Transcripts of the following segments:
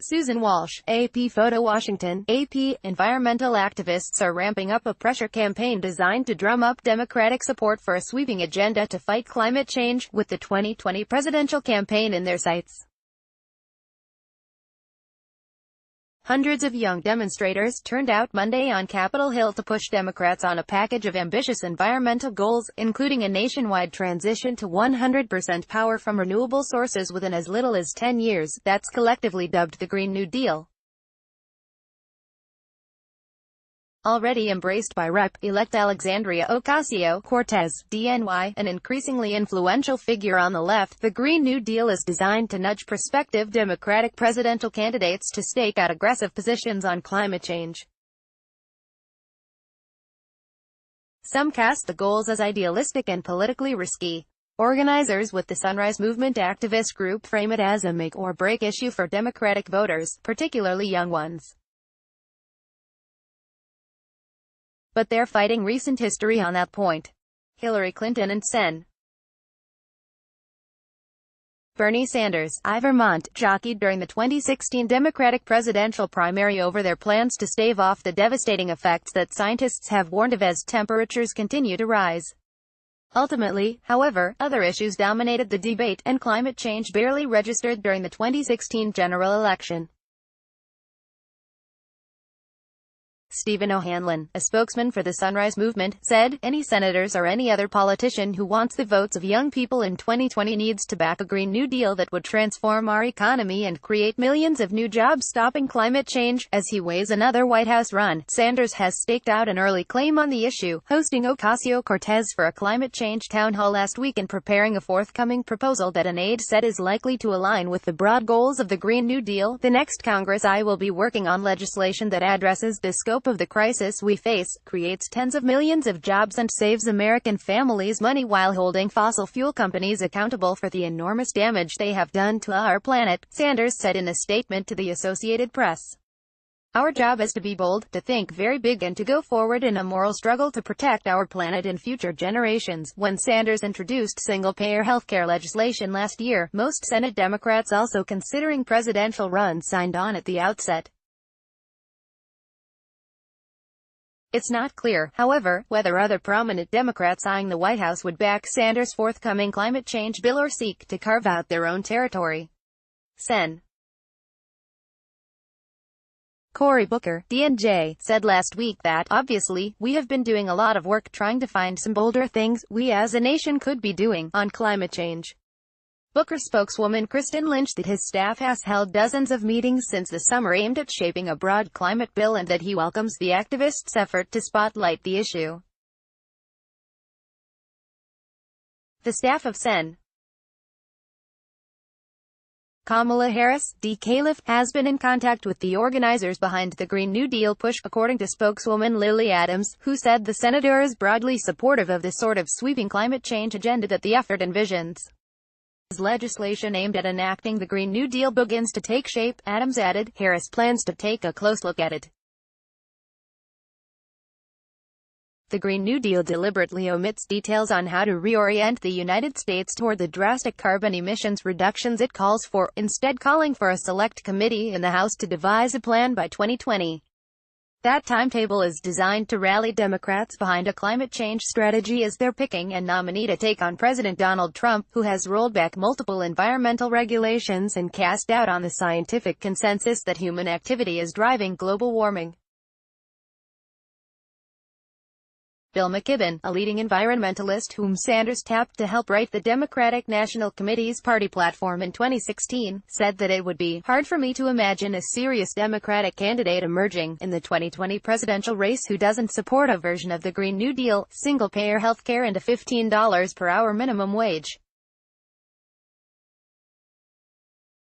Susan Walsh, AP Photo Washington, AP. Environmental activists are ramping up a pressure campaign designed to drum up Democratic support for a sweeping agenda to fight climate change, with the 2020 presidential campaign in their sights. Hundreds of young demonstrators turned out Monday on Capitol Hill to push Democrats on a package of ambitious environmental goals, including a nationwide transition to 100% power from renewable sources within as little as 10 years, that's collectively dubbed the Green New Deal. Already embraced by Rep.elect Alexandria Ocasio-Cortez, DNY, an increasingly influential figure on the left, the Green New Deal is designed to nudge prospective Democratic presidential candidates to stake out aggressive positions on climate change. Some cast the goals as idealistic and politically risky. Organizers with the Sunrise Movement activist group frame it as a make-or-break issue for Democratic voters, particularly young ones. But they're fighting recent history on that point. Hillary Clinton and Sen. Bernie Sanders, I. Vermont, jockeyed during the 2016 Democratic presidential primary over their plans to stave off the devastating effects that scientists have warned of as temperatures continue to rise. Ultimately, however, other issues dominated the debate, and climate change barely registered during the 2016 general election. Stephen O'Hanlon, a spokesman for the Sunrise Movement, said, "Any senators or any other politician who wants the votes of young people in 2020 needs to back a Green New Deal that would transform our economy and create millions of new jobs stopping climate change." As he weighs another White House run, Sanders has staked out an early claim on the issue, hosting Ocasio-Cortez for a climate change town hall last week and preparing a forthcoming proposal that an aide said is likely to align with the broad goals of the Green New Deal. "The next Congress I will be working on legislation that addresses the scope of the crisis we face, creates tens of millions of jobs and saves American families money while holding fossil fuel companies accountable for the enormous damage they have done to our planet," Sanders said in a statement to the Associated Press. "Our job is to be bold, to think very big and to go forward in a moral struggle to protect our planet and future generations." When Sanders introduced single-payer healthcare legislation last year, most Senate Democrats also considering presidential runs signed on at the outset. It's not clear, however, whether other prominent Democrats eyeing the White House would back Sanders' forthcoming climate change bill or seek to carve out their own territory. Sen. Cory Booker, DNJ, said last week that, "Obviously, we have been doing a lot of work trying to find some bolder things we as a nation could be doing on climate change." Booker spokeswoman Kristen Lynch said his staff has held dozens of meetings since the summer aimed at shaping a broad climate bill and that he welcomes the activists' effort to spotlight the issue. The staff of Sen. Kamala Harris, D. Califf, has been in contact with the organizers behind the Green New Deal push, according to spokeswoman Lily Adams, who said the senator is broadly supportive of the sort of sweeping climate change agenda that the effort envisions. As legislation aimed at enacting the Green New Deal begins to take shape, Adams added, Harris plans to take a close look at it. The Green New Deal deliberately omits details on how to reorient the United States toward the drastic carbon emissions reductions it calls for, instead calling for a select committee in the House to devise a plan by 2020. That timetable is designed to rally Democrats behind a climate change strategy as their picking and nominee to take on President Donald Trump, who has rolled back multiple environmental regulations and cast doubt on the scientific consensus that human activity is driving global warming. Bill McKibben, a leading environmentalist whom Sanders tapped to help write the Democratic National Committee's party platform in 2016, said that it would be hard for me to imagine a serious Democratic candidate emerging in the 2020 presidential race who doesn't support a version of the Green New Deal, single-payer healthcare and a $15 per hour minimum wage.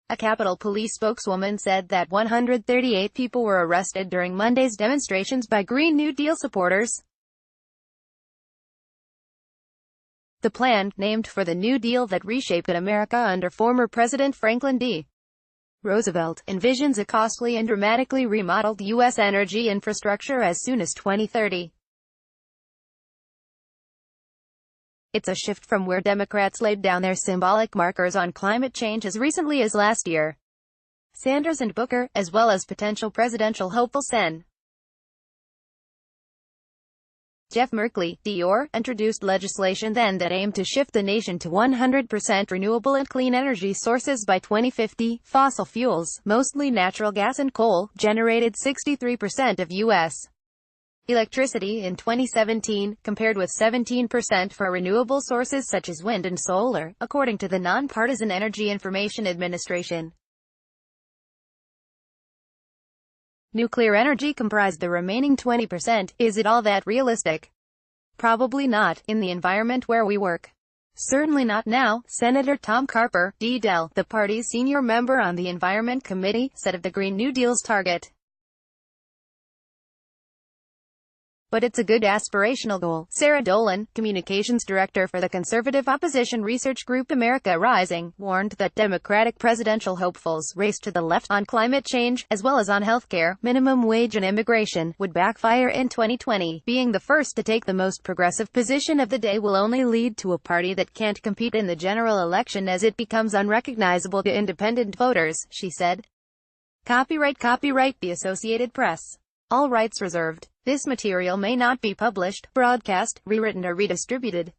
A Capitol Police spokeswoman said that 138 people were arrested during Monday's demonstrations by Green New Deal supporters. The plan, named for the New Deal that reshaped America under former President Franklin D. Roosevelt, envisions a costly and dramatically remodeled U.S. energy infrastructure as soon as 2030. It's a shift from where Democrats laid down their symbolic markers on climate change as recently as last year. Sanders and Booker, as well as potential presidential hopeful Sen. Jeff Merkley, Dior, introduced legislation then that aimed to shift the nation to 100% renewable and clean energy sources by 2050. Fossil fuels, mostly natural gas and coal, generated 63% of U.S. electricity in 2017, compared with 17% for renewable sources such as wind and solar, according to the Nonpartisan Energy Information Administration. Nuclear energy comprised the remaining 20%. Is it all that realistic? Probably not, in the environment where we work. Certainly not now, Senator Tom Carper, D-Del, the party's senior member on the Environment Committee, said of the Green New Deal's target. But it's a good aspirational goal. Sarah Dolan, communications director for the conservative opposition research group America Rising, warned that Democratic presidential hopefuls' race to the left on climate change, as well as on healthcare, minimum wage and immigration, would backfire in 2020. Being the first to take the most progressive position of the day will only lead to a party that can't compete in the general election as it becomes unrecognizable to independent voters, she said. Copyright The Associated Press. All rights reserved. This material may not be published, broadcast, rewritten or redistributed.